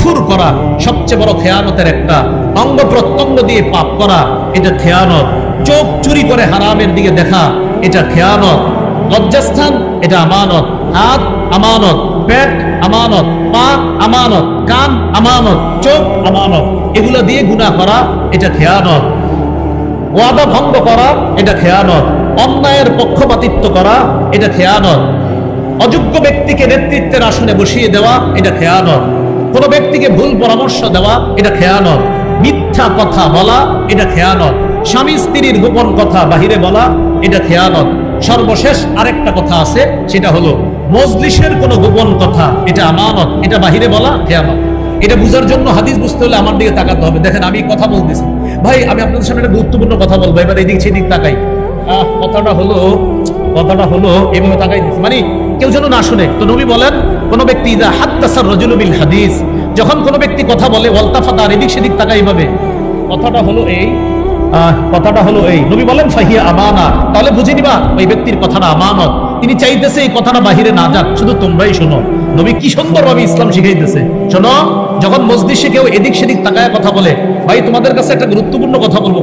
কুফর করা সবচেয়ে বড় খেয়ানতের একটা, অঙ্গ প্রত্যঙ্গ দিয়ে পাপ করা এটা খেয়ানত, চোখ চুরি করে হারামের দিকে দেখা এটা খেয়ানত, লজ্জাস্থান এটা আমানত, হাত আমানত, পেট আমানত, পা আমানত, কান আমানত, চোখ আমানত, এগুলো দিয়ে গুনাহ করা এটা খেয়ানত, ওয়াদা ভঙ্গ করা এটা খেয়ানত, অন্যায়ের পক্ষপাতিত্ব করা এটা খেয়ানত, অযোগ্য ব্যক্তিকে নেতৃত্বের আসনে বসিয়ে দেওয়া এটা খেয়ানত, কোন ব্যক্তিকে ভুল পরামর্শ দেওয়া এটা খেয়ানত, মিথ্যা কথা বলা এটা খেয়ানত, স্বামী স্ত্রীর গোপন কথা বাহিরে বলা এটা খেয়ানত। সর্বশেষ আরেকটা কথা আছে, সেটা হলো মজলিসের কোনো গোপন কথা এটা আমানত, এটা বাহিরে বলা খেয়ানত। এটা বুঝার জন্য হাদিস বুঝতে হলে আমার দিকে তাকাতে হবে। দেখেন আমি কথা বলতেছি, ভাই আমি আপনাদের সামনে একটা গুরুত্বপূর্ণ কথা বলবো, এবার এদিক সেদিক তাকাই, কথাটা হলো এভাবে তাকাই দিচ্ছি, মানে কেউ যেন না শুনে। তো নবী বলেন কোন ব্যক্তি ইদা হাদ্দাসার রাজুলু বিল হাদিস, যখন কোন ব্যক্তি কথা বলে ওয়ালতাফাতা, আর এদিক সেদিক তাকাই ভাবে, কথাটা হলো এই নবী বলেন ফাহিয়া আমানা, তাহলে বুঝে নিবা ওই ব্যক্তির কথাটা আমানত। তিনি চাইতেছে এই কথাটা বাহিরে না যাক, শুধু তোমরাই শোনো। নবী কি সুন্দরভাবে ইসলাম শিখাইতেছে, শোনো, যখন মসজিদে কেউ এদিক সেদিক তাকায় কথা বলে, ভাই তোমাদের কাছে একটা গুরুত্বপূর্ণ কথা বলবো,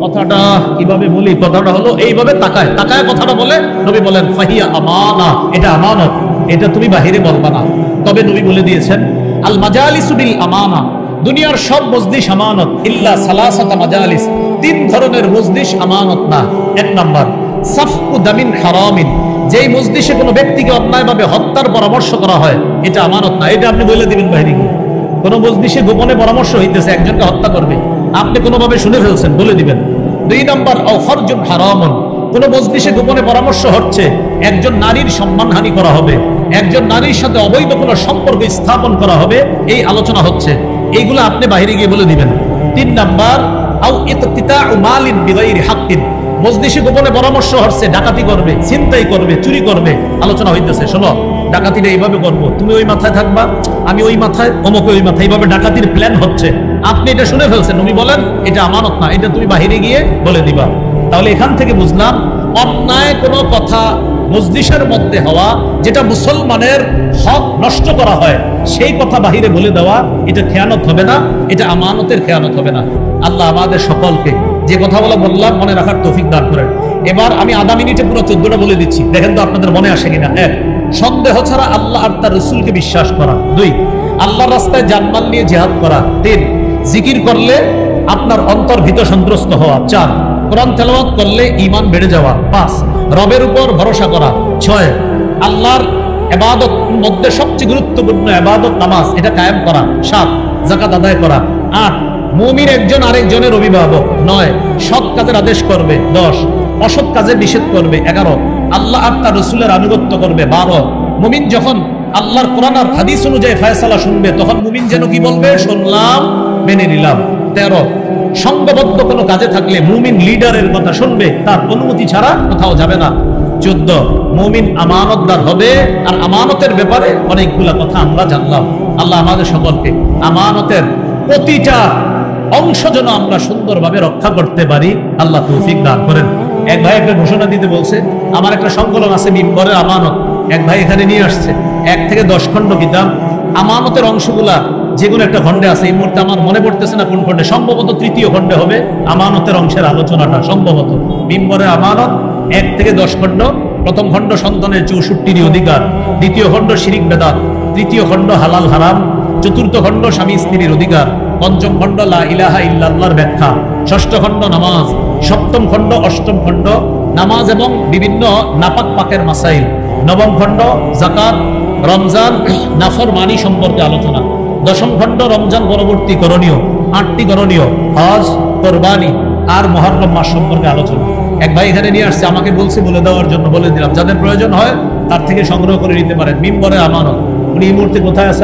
কথাটা কিভাবে বলি, কথাটা হলো এইভাবে তাকায় কথাটা বলে, নবী বলেন ফাহিয়া আমানা, এটা আমানত, এটা তুমি বাহিরে বলবা না। তবে নবী বলে দিয়েছেন আল মাজালিসু বিল আমানা, দুনিয়ার সব মজলিস আমানত ইল্লা সালাসাতা মাজালিস, তিন ধরনের মজলিস আমানত না। এক নাম্বার সাফকু দামিন হারামিন, যেই মজলিসে কোনো ব্যক্তিকে অন্যায়ভাবে হত্যার পরামর্শ করা হয় এটা আমানত না, এটা আপনি বলে দিবেন বাইরে গিয়ে। কোন মজলিসে গোপনে পরামর্শ হইতেছে একজনকে হত্যা করবে, আপনি কোনোভাবে শুনে ফেলছেন, বলে দিবেন। দুই নাম্বার আও ফারজুন হারামুন, কোন মজলিসে গোপনে পরামর্শ হচ্ছে একজন নারীর সম্মানহানি করা হবে, একজন নারীর সাথে অবৈধ কোনো সম্পর্ক স্থাপন করা হবে, এই আলোচনা হচ্ছে, এইগুলো আপনি বাইরে গিয়ে বলে দিবেন। তিন নাম্বার আও ইকতিতাউ মালিন বিগাইরি হাক্কিন, মজলিসে গোপনে পরামর্শ হচ্ছে ডাকাতি করবে, ছিনতাই করবে, চুরি করবে, আলোচনা হইতেছে, শোনো ডাকাতিটা এইভাবে করবো, তুমি ওই মাথায় থাকবা, আমি ওই মাথায়, অমুকে ওই মাথায়, এইভাবে ডাকাতির প্ল্যান হচ্ছে, আপনি এটা শুনে ফেলছেন, নবী বলেন এটা আমানত না, এটা তুমি বাহিরে গিয়ে বলে দিবা। তাহলে এখান থেকে বুঝলাম অন্যায় কোনো কথা মজলিসের মধ্যে হওয়া, যেটা মুসলমানের হক নষ্ট করা হয়, সেই কথা বাহিরে বলে দেওয়া এটা খেয়ানত হবে না, এটা আমানতের খেয়ানত হবে না। আল্লাহ আমাদের সকলকে যে কথাগুলো বললাম মনে রাখার তৌফিক দান করেন। এবার আমি আধা মিনিটে পুরো 14টা বলে দিচ্ছি, দেখেন তো আপনাদের মনে আসে কিনা। এক, সন্দেহ ছাড়া আল্লাহ আর তার রাসূলকে বিশ্বাস করা। দুই, আল্লাহর রাস্তায় জানমাল নিয়ে জিহাদ করা। তিন, জিকির করলে আপনার অন্তর ভীত সন্ত্রস্ত হওয়া। চার, কোরআন তেলাওয়াত করলে ঈমান বেড়ে যাওয়া। পাঁচ, রবের উপর ভরসা করা। ছয়, আল্লাহর ইবাদত মধ্যে সবচেয়ে গুরুত্বপূর্ণ ইবাদত নামাজ, এটা কায়েম করা। সাত, যাকাত আদায় করা। আট, মুমিন একজন আরেকজনের অভিভাবক। নয়, সৎ কাজের আদেশ করবে। 10, অসৎ কাজের নিষেধ করবে। 11, আল্লাহ আর তার রাসূলের আনুগত্য করবে। 12, মুমিন যখন আল্লাহর কোরআন আর হাদিস অনুযায়ী ফয়সালা শুনবে, তখন মুমিন যেন কি বলবে, শুনলাম, মেনে নিলাম। 13, সংঘবদ্ধ কোনো কাজে থাকলে মুমিন লিডারের কথা শুনবে, তার অনুমতি ছাড়া কোথাও যাবে না। 14, মুমিন আমানতদার হবে, আর আমানতের ব্যাপারে অনেকগুলা কথা আমরা জানলাম। আল্লাহ আমাদের সকলকে আমানতের প্রতিটা অংশ যেন আমরা সুন্দরভাবে রক্ষা করতে পারি, আল্লাহ তৌফিক দান করেন। এক ভাই একটা ঘোষণা দিতে বলছে, আমার একটা সংকলন আছে মিম্বরের আমানত, এক ভাই এখানে নিয়ে আসছে 1 থেকে 10 খণ্ড কিতাব, আমানতের অংশগুলা যেগুলো একটা খণ্ডে আছে, এই মুহূর্তে আমার মনে পড়তেছে না কোন খণ্ডে, সম্ভবত 3য় খণ্ডে হবে আমানতের অংশের আলোচনাটা, সম্ভবত মিম্বরের আমানত 1 থেকে 10 খণ্ড। প্রথম খণ্ড সন্তানের 64টি অধিকার, দ্বিতীয় খণ্ড শিরিক বেদাত, তৃতীয় খণ্ড হালাল হারাম, চতুর্থ খণ্ড স্বামী স্ত্রীর অধিকার, পঞ্চম খণ্ড লা ইলাহা ইল্লাল্লাহর ব্যাখ্যা, ষষ্ঠ খণ্ড নামাজ, সপ্তম খণ্ড অষ্টম খণ্ড নামাজ এবং বিভিন্ন নাপাক পাকের মাসাইল, নবম খণ্ড যাকাত, রমজান নাফরমানি সম্পর্কে আলোচনা, দশম খণ্ড রমজান পরবর্তী করণীয়, 8টি করণীয়, হজ, কোরবানি আর মুহররম মাস সম্পর্কে আলোচনা। এক ভাই এখানে নিয়ে আসছে, আমাকে বলছে বলে দেওয়ার জন্য বলে দিলাম, যাদের প্রয়োজন হয় তার থেকে সংগ্রহ করে নিতে পারেন। মিম্বরের আমানত, উনি এই মুহূর্তে কোথায় আছে